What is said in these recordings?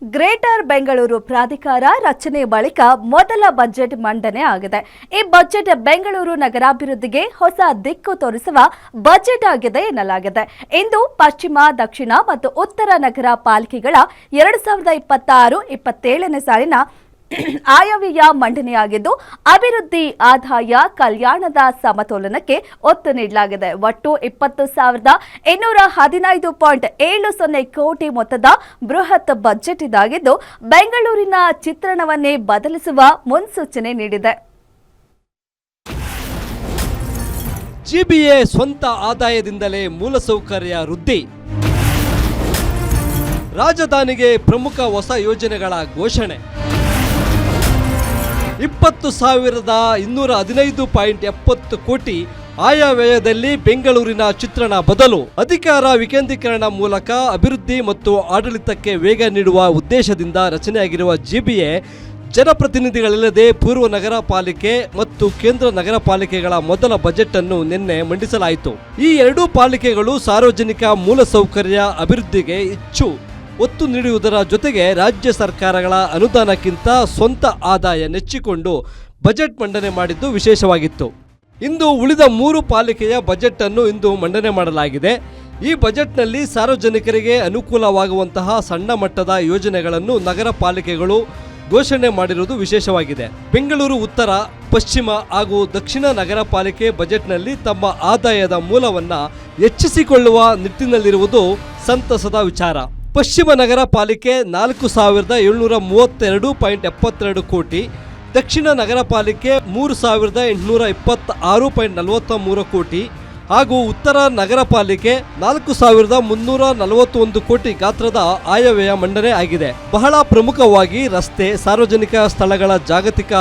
Greater Bengaluru ಪ್ರಾಧಿಕಾರ ರಚನೆ ಬಳಿಕ ಮೊದಲ ಬಜೆಟ್ ಮಂಡನೆ ಆಗಿದೆ. ಈ ಬಜೆಟ್ ಬೆಂಗಳೂರು ನಗರಾಭಿವೃದ್ಧಿಗೆ ಹೊಸ ದಿಕ್ಕು ತೋರಿಸುವ ಬಜೆಟ್ ಆಗಿದೆ ಎನ್ನಲಾಗಿದೆ. ಇಂದು ಪಶ್ಚಿಮ, ದಕ್ಷಿಣ ಮತ್ತು ಉತ್ತರ ನಗರ ಪಾಲಿಕೆಗಳ 2026-27ನೇ ಸಾಲಿನ ಆಯವ್ಯಯ ಮಂಡನೆಯಾಗಿದ್ದು, ಅಭಿವೃದ್ಧಿ, ಆದಾಯ, ಕಲ್ಯಾಣದ ಸಮತೋಲನಕ್ಕೆ ಒತ್ತು ನೀಡಲಾಗಿದೆ. ಒಟ್ಟು 20,215.70 ಕೋಟಿ ಮೊತ್ತದ ಬೃಹತ್ ಬಜೆಟ್ ಇದಾಗಿದ್ದು, ಬೆಂಗಳೂರಿನ ಚಿತ್ರಣವನ್ನೇ ಬದಲಿಸುವ ಮುನ್ಸೂಚನೆ ನೀಡಿದೆ. ಜಿಬಿಎ ಸ್ವಂತ ಆದಾಯದಿಂದಲೇ ಮೂಲಸೌಕರ್ಯ ವೃದ್ಧಿ, ರಾಜಧಾನಿಗೆ ಪ್ರಮುಖ ಹೊಸ ಯೋಜನೆಗಳ ಘೋಷಣೆ, 20,215.70 ಕೋಟಿ ಆಯವ್ಯಯದಲ್ಲಿ ಬೆಂಗಳೂರಿನ ಚಿತ್ರಣ ಬದಲು, ಅಧಿಕಾರ ವಿಕೇಂದ್ರೀಕರಣ ಮೂಲಕ ಅಭಿವೃದ್ಧಿ ಮತ್ತು ಆಡಳಿತಕ್ಕೆ ವೇಗ ನೀಡುವ ಉದ್ದೇಶದಿಂದ ರಚನೆಯಾಗಿರುವ ಜಿಬಿಎ ಜನಪ್ರತಿನಿಧಿಗಳಿಲ್ಲದೆ ಪೂರ್ವ ನಗರ ಪಾಲಿಕೆ ಮತ್ತು ಕೇಂದ್ರ ನಗರ ಪಾಲಿಕೆಗಳ ಮೊದಲ ಬಜೆಟ್ ಅನ್ನು ನಿನ್ನೆ ಮಂಡಿಸಲಾಯಿತು. ಈ ಎರಡೂ ಪಾಲಿಕೆಗಳು ಸಾರ್ವಜನಿಕ ಮೂಲಸೌಕರ್ಯ ಅಭಿವೃದ್ಧಿಗೆ ಹೆಚ್ಚು ಒತ್ತು ನೀಡುವುದರ ಜೊತೆಗೆ ರಾಜ್ಯ ಸರ್ಕಾರಗಳ ಅನುದಾನಕ್ಕಿಂತ ಸ್ವಂತ ಆದಾಯ ನೆಚ್ಚಿಕೊಂಡು ಬಜೆಟ್ ಮಂಡನೆ ಮಾಡಿದ್ದು ವಿಶೇಷವಾಗಿತ್ತು. ಇಂದು ಉಳಿದ 3 ಪಾಲಿಕೆಯ ಬಜೆಟ್ ಅನ್ನು ಇಂದು ಮಂಡನೆ ಮಾಡಲಾಗಿದೆ. ಈ ಬಜೆಟ್ನಲ್ಲಿ ಸಾರ್ವಜನಿಕರಿಗೆ ಅನುಕೂಲವಾಗುವಂತಹ ಸಣ್ಣ ಮಟ್ಟದ ಯೋಜನೆಗಳನ್ನು ನಗರ ಪಾಲಿಕೆಗಳು ಘೋಷಣೆ ಮಾಡಿರುವುದು ವಿಶೇಷವಾಗಿದೆ. ಬೆಂಗಳೂರು ಉತ್ತರ, ಪಶ್ಚಿಮ ಹಾಗೂ ದಕ್ಷಿಣ ನಗರ ಪಾಲಿಕೆ ಬಜೆಟ್ನಲ್ಲಿ ತಮ್ಮ ಆದಾಯದ ಮೂಲವನ್ನು ಹೆಚ್ಚಿಸಿಕೊಳ್ಳುವ ನಿಟ್ಟಿನಲ್ಲಿರುವುದು ಸಂತಸದ ವಿಚಾರ. ಪಶ್ಚಿಮ ನಗರ ಪಾಲಿಕೆ 4,732.72 ಕೋಟಿ, ದಕ್ಷಿಣ ನಗರ ಪಾಲಿಕೆ 3,826.43 ಕೋಟಿ ಹಾಗೂ ಉತ್ತರ ನಗರ ಪಾಲಿಕೆ 4,341 ಕೋಟಿ ಗಾತ್ರದ ಆಯವ್ಯಯ ಮಂಡನೆ ಆಗಿದೆ. ಬಹಳ ಪ್ರಮುಖವಾಗಿ ರಸ್ತೆ, ಸಾರ್ವಜನಿಕ ಸ್ಥಳಗಳ ಜಾಗತಿಕ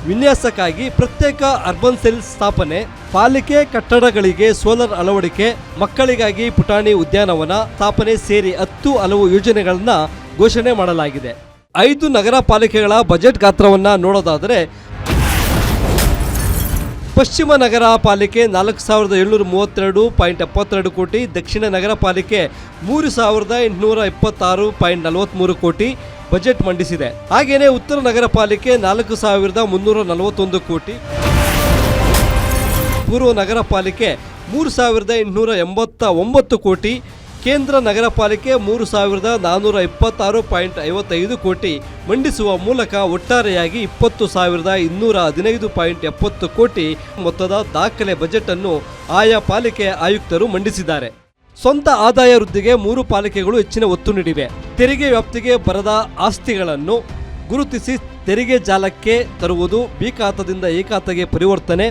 ವಿನ್ಯಾಸಕ್ಕಾಗಿ ಪ್ರತ್ಯೇಕ ಅರ್ಬನ್ ಸೆಲ್ ಸ್ಥಾಪನೆ, ಪಾಲಿಕೆ ಕಟ್ಟಡಗಳಿಗೆ ಸೋಲಾರ್ ಅಳವಡಿಕೆ, ಮಕ್ಕಳಿಗಾಗಿ ಪುಟಾಣಿ ಉದ್ಯಾನವನ ಸ್ಥಾಪನೆ ಸೇರಿ 10 ಹಲವು ಯೋಜನೆಗಳನ್ನು ಘೋಷಣೆ ಮಾಡಲಾಗಿದೆ. 5 ನಗರ ಪಾಲಿಕೆಗಳ ಬಜೆಟ್ ಗಾತ್ರವನ್ನು ನೋಡೋದಾದರೆ, ಪಶ್ಚಿಮ ನಗರ ಪಾಲಿಕೆ 4,732.72 ಕೋಟಿ, ದಕ್ಷಿಣ ನಗರ ಪಾಲಿಕೆ 3,826.43 ಕೋಟಿ ಬಜೆಟ್ ಮಂಡಿಸಿದೆ. ಹಾಗೆಯೇ ಉತ್ತರ ನಗರ ಪಾಲಿಕೆ 4,341 ಕೋಟಿ, ಪೂರ್ವ ನಗರ ಪಾಲಿಕೆ 3,889 ಕೋಟಿ, ಕೇಂದ್ರ ನಗರ ಪಾಲಿಕೆ 3,426.55 ಕೋಟಿ ಮಂಡಿಸುವ ಮೂಲಕ ಒಟ್ಟಾರೆಯಾಗಿ 20,215.70 ಕೋಟಿ ಮೊತ್ತದ ದಾಖಲೆ ಬಜೆಟ್ ಅನ್ನು ಆಯಾ ಪಾಲಿಕೆ ಆಯುಕ್ತರು ಮಂಡಿಸಿದ್ದಾರೆ. ಸ್ವಂತ ಆದಾಯ ವೃದ್ಧಿಗೆ 3 ಪಾಲಿಕೆಗಳು ಹೆಚ್ಚಿನ ಒತ್ತು ನೀಡಿವೆ. ತೆರಿಗೆ ವ್ಯಾಪ್ತಿಗೆ ಬರದ ಆಸ್ತಿಗಳನ್ನು ಗುರುತಿಸಿ ತೆರಿಗೆ ಜಾಲಕ್ಕೆ ತರುವುದು, ಬಿ ಖಾತಾದಿಂದ ಎ ಖಾತೆಗೆ ಪರಿವರ್ತನೆ,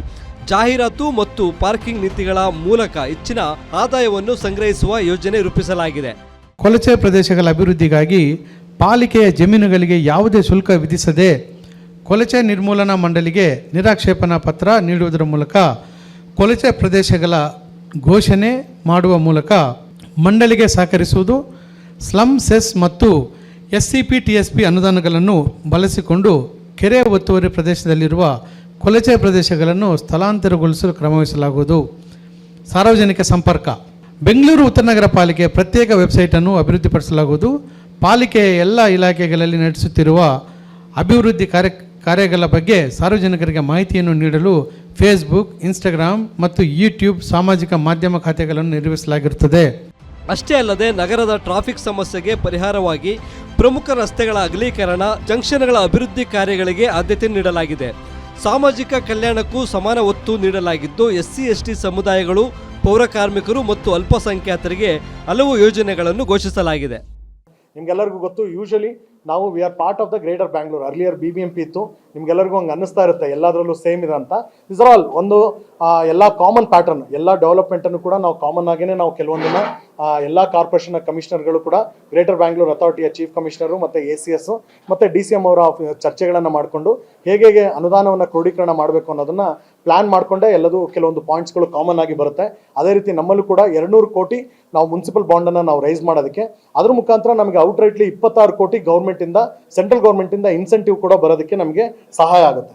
ಜಾಹೀರಾತು ಮತ್ತು ಪಾರ್ಕಿಂಗ್ ನೀತಿಗಳ ಮೂಲಕ ಹೆಚ್ಚಿನ ಆದಾಯವನ್ನು ಸಂಗ್ರಹಿಸುವ ಯೋಜನೆ ರೂಪಿಸಲಾಗಿದೆ. ಕೊಳಚೆ ಪ್ರದೇಶಗಳ ಅಭಿವೃದ್ಧಿಗಾಗಿ ಪಾಲಿಕೆಯ ಜಮೀನುಗಳಿಗೆ ಯಾವುದೇ ಶುಲ್ಕ ವಿಧಿಸದೆ ಕೊಳಚೆ ನಿರ್ಮೂಲನಾ ಮಂಡಳಿಗೆ ನಿರಾಕ್ಷೇಪಣಾ ಪತ್ರ ನೀಡುವುದರ ಮೂಲಕ ಕೊಳಚೆ ಪ್ರದೇಶಗಳ ಘೋಷಣೆ ಮಾಡುವ ಮೂಲಕ ಮಂಡಳಿಗೆ ಸಹಕರಿಸುವುದು, ಸ್ಲಮ್ ಸೆಸ್ ಮತ್ತು SCP TSP ಅನುದಾನಗಳನ್ನು ಬಳಸಿಕೊಂಡು ಕೆರೆ ಒತ್ತುವರಿ ಪ್ರದೇಶದಲ್ಲಿರುವ ಕೊಳಚೆ ಪ್ರದೇಶಗಳನ್ನು ಸ್ಥಳಾಂತರಗೊಳಿಸಲು ಕ್ರಮವಹಿಸಲಾಗುವುದು. ಸಾರ್ವಜನಿಕ ಸಂಪರ್ಕ, ಬೆಂಗಳೂರು ಉತ್ತರ ನಗರ ಪಾಲಿಕೆ ಪ್ರತ್ಯೇಕ ವೆಬ್ಸೈಟನ್ನು ಅಭಿವೃದ್ಧಿಪಡಿಸಲಾಗುವುದು. ಪಾಲಿಕೆಯ ಎಲ್ಲ ಇಲಾಖೆಗಳಲ್ಲಿ ನಡೆಸುತ್ತಿರುವ ಅಭಿವೃದ್ಧಿ ಕಾರ್ಯಗಳ ಬಗ್ಗೆ ಸಾರ್ವಜನಿಕರಿಗೆ ಮಾಹಿತಿಯನ್ನು ನೀಡಲು ಫೇಸ್ಬುಕ್, ಇನ್ಸ್ಟಾಗ್ರಾಮ್ ಮತ್ತು ಯೂಟ್ಯೂಬ್ ಸಾಮಾಜಿಕ ಮಾಧ್ಯಮ ಖಾತೆಗಳನ್ನು ನಿರ್ವಹಿಸಲಾಗಿರುತ್ತದೆ. ಅಷ್ಟೇ ಅಲ್ಲದೆ ನಗರದ ಟ್ರಾಫಿಕ್ ಸಮಸ್ಯೆಗೆ ಪರಿಹಾರವಾಗಿ ಪ್ರಮುಖ ರಸ್ತೆಗಳ ಅಗಲೀಕರಣ, ಜಂಕ್ಷನ್ಗಳ ಅಭಿವೃದ್ಧಿ ಕಾರ್ಯಗಳಿಗೆ ಆದ್ಯತೆ ನೀಡಲಾಗಿದೆ. ಸಾಮಾಜಿಕ ಕಲ್ಯಾಣಕ್ಕೂ ಸಮಾನ ಒತ್ತು ನೀಡಲಾಗಿದ್ದು, SC ST ಸಮುದಾಯಗಳು, ಪೌರ ಕಾರ್ಮಿಕರು ಮತ್ತು ಅಲ್ಪಸಂಖ್ಯಾತರಿಗೆ ಹಲವು ಯೋಜನೆಗಳನ್ನು ಘೋಷಿಸಲಾಗಿದೆ. ನಿಮ್ಗೆಲ್ಲರಿಗೂ ಗೊತ್ತು, ಯೂಶಲಿ ನಾವು we are part of the greater Bangalore. Earlier BBMP ಇತ್ತು. ನಿಮ್ಗೆಲ್ಲರಿಗೂ ಹಂಗೆ ಅನ್ನಿಸ್ತಾ ಇರುತ್ತೆ ಎಲ್ಲದರಲ್ಲೂ ಸೇಮ್ ಇದೆ ಅಂತ. ಇಸ್ ಆರ್ ಆಲ್ ಒಂದು ಎಲ್ಲ ಕಾಮನ್ ಪ್ಯಾಟರ್ನ್, ಎಲ್ಲ ಡೆವಲಪ್ಮೆಂಟನ್ನು ಕೂಡ ನಾವು ಕಾಮನ್ ಆಗಿನೇ ನಾವು ಕೆಲವೊಂದನ್ನು ಎಲ್ಲ ಕಾರ್ಪೊರೇಷನ್ ಕಮಿಷನರ್ಗಳು ಕೂಡ ಗ್ರೇಟರ್ ಬ್ಯಾಂಗ್ಳೂರ್ ಅಥಾರಿಟಿಯ ಚೀಫ್ ಕಮಿಷನರು ಮತ್ತು ACS ಮತ್ತು DCM ಅವರ ಚರ್ಚೆಗಳನ್ನು ಮಾಡಿಕೊಂಡು ಹೇಗೆ ಅನುದಾನವನ್ನು ಕ್ರೋಢೀಕರಣ ಮಾಡಬೇಕು ಅನ್ನೋದನ್ನು ಪ್ಲ್ಯಾನ್ ಮಾಡಿಕೊಂಡೇ ಎಲ್ಲದೂ ಕೆಲವೊಂದು ಪಾಯಿಂಟ್ಸ್ಗಳು ಕಾಮನ್ ಆಗಿ ಬರುತ್ತೆ. ಅದೇ ರೀತಿ ನಮ್ಮಲ್ಲೂ ಕೂಡ 200 ಕೋಟಿ ನಾವು ಮುನ್ಸಿಪಲ್ ಬಾಂಡನ್ನು ನಾವು ರೈಸ್ ಮಾಡೋದಕ್ಕೆ, ಅದ್ರ ಮುಖಾಂತರ ನಮಗೆ ಔಟ್ರೈಟ್ಲಿ 26 ಕೋಟಿ ಗೌರ್ಮೆಂಟಿಂದ, ಸೆಂಟ್ರಲ್ ಗೌರ್ಮೆಂಟಿಂದ ಇನ್ಸೆಂಟಿವ್ ಕೂಡ ಬರೋದಕ್ಕೆ ನಮಗೆ ಸಹಾಯ ಆಗುತ್ತೆ.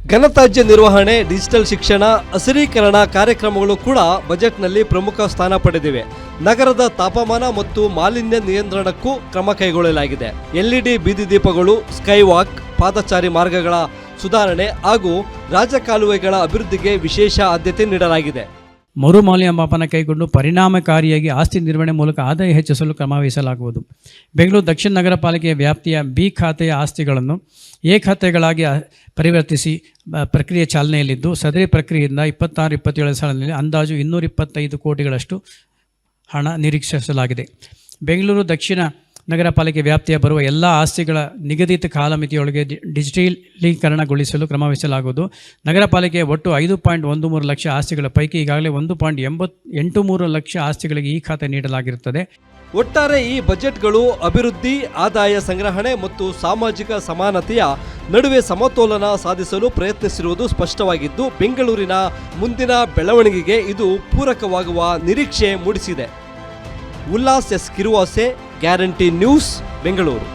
ಘನತ್ಯಾಜ್ಯ ನಿರ್ವಹಣೆ, ಡಿಜಿಟಲ್ ಶಿಕ್ಷಣ, ಹಸಿರೀಕರಣ ಕಾರ್ಯಕ್ರಮಗಳು ಕೂಡ ಬಜೆಟ್ನಲ್ಲಿ ಪ್ರಮುಖ ಸ್ಥಾನ ಪಡೆದಿವೆ. ನಗರದ ತಾಪಮಾನ ಮತ್ತು ಮಾಲಿನ್ಯ ನಿಯಂತ್ರಣಕ್ಕೂ ಕ್ರಮ ಕೈಗೊಳ್ಳಲಾಗಿದೆ. LED ಬೀದಿ ದೀಪಗಳು, ಸ್ಕೈ ವಾಕ್, ಪಾದಚಾರಿ ಮಾರ್ಗಗಳ ಸುಧಾರಣೆ ಹಾಗೂ ರಾಜಕಾಲುವೆಗಳ ಅಭಿವೃದ್ಧಿಗೆ ವಿಶೇಷ ಆದ್ಯತೆ ನೀಡಲಾಗಿದೆ. ಮರು ಮೌಲ್ಯಮಾಪನ ಕೈಗೊಂಡು ಪರಿಣಾಮಕಾರಿಯಾಗಿ ಆಸ್ತಿ ನಿರ್ವಹಣೆ ಮೂಲಕ ಆದಾಯ ಹೆಚ್ಚಿಸಲು ಕ್ರಮ ವಹಿಸಲಾಗುವುದು. ಬೆಂಗಳೂರು ದಕ್ಷಿಣ ನಗರ ಪಾಲಿಕೆಯ ವ್ಯಾಪ್ತಿಯ ಬಿ ಖಾತೆಯ ಆಸ್ತಿಗಳನ್ನು ಎ ಖಾತೆಗಳಾಗಿ ಪರಿವರ್ತಿಸಿ ಪ್ರಕ್ರಿಯೆ ಚಾಲನೆಯಲ್ಲಿದ್ದು, ಸದರಿ ಪ್ರಕ್ರಿಯೆಯಿಂದ 26-27 ಸಾಲಿನಲ್ಲಿ ಅಂದಾಜು 225 ಕೋಟಿಗಳಷ್ಟು ಹಣ ನಿರೀಕ್ಷಿಸಲಾಗಿದೆ. ಬೆಂಗಳೂರು ದಕ್ಷಿಣ ನಗರ ಪಾಲಿಕೆ ವ್ಯಾಪ್ತಿಯ ಬರುವ ಎಲ್ಲ ಆಸ್ತಿಗಳ ನಿಗದಿತ ಕಾಲಮಿತಿಯೊಳಗೆ ಡಿಜಿಟಲೀಕರಣಗೊಳಿಸಲು ಕ್ರಮ ವಹಿಸಲಾಗುವುದು. ನಗರ ಪಾಲಿಕೆಯ ಒಟ್ಟು 5.13 ಲಕ್ಷ ಆಸ್ತಿಗಳ ಪೈಕಿ ಈಗಾಗಲೇ 1.83 ಲಕ್ಷ ಆಸ್ತಿಗಳಿಗೆ ಈ ಖಾತೆ ನೀಡಲಾಗಿರುತ್ತದೆ. ಒಟ್ಟಾರೆ ಈ ಬಜೆಟ್ಗಳು ಅಭಿವೃದ್ಧಿ, ಆದಾಯ ಸಂಗ್ರಹಣೆ ಮತ್ತು ಸಾಮಾಜಿಕ ಸಮಾನತೆಯ ನಡುವೆ ಸಮತೋಲನ ಸಾಧಿಸಲು ಪ್ರಯತ್ನಿಸಿರುವುದು ಸ್ಪಷ್ಟವಾಗಿದ್ದು, ಬೆಂಗಳೂರಿನ ಮುಂದಿನ ಬೆಳವಣಿಗೆಗೆ ಇದು ಪೂರಕವಾಗುವ ನಿರೀಕ್ಷೆ ಮೂಡಿಸಿದೆ. Ullas S Kiruvase, guarantee news, Bengaluru.